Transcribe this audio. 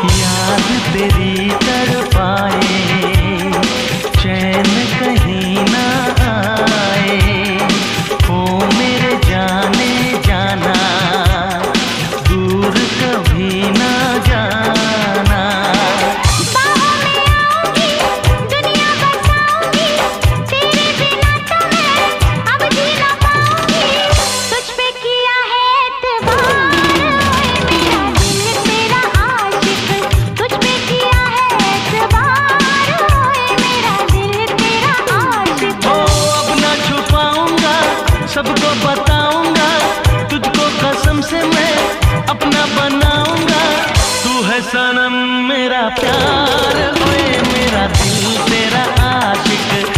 याद तेरी तड़पाए, चैन कहीं ना आए। ओ मेरे जाने जाना, दूर कभी ना जाना। बाहों में आऊंगी, दुनिया बसाऊंगी, तेरे बिना तो मैं अब जी ना पाऊंगी। तुझ पे किया है एतबार, ओए मेरा दिल तेरा आशिक। तुझ पे किया है एतबार, ओए मेरा दिल तेरा आशिक। ओ अब ना छुपाऊंगा, सबको बताऊंगा, तुझको कसम से मैं अपना बनाऊंगा। तू है सनम मेरा प्यार, ओए मेरा दिल तेरा आशिक।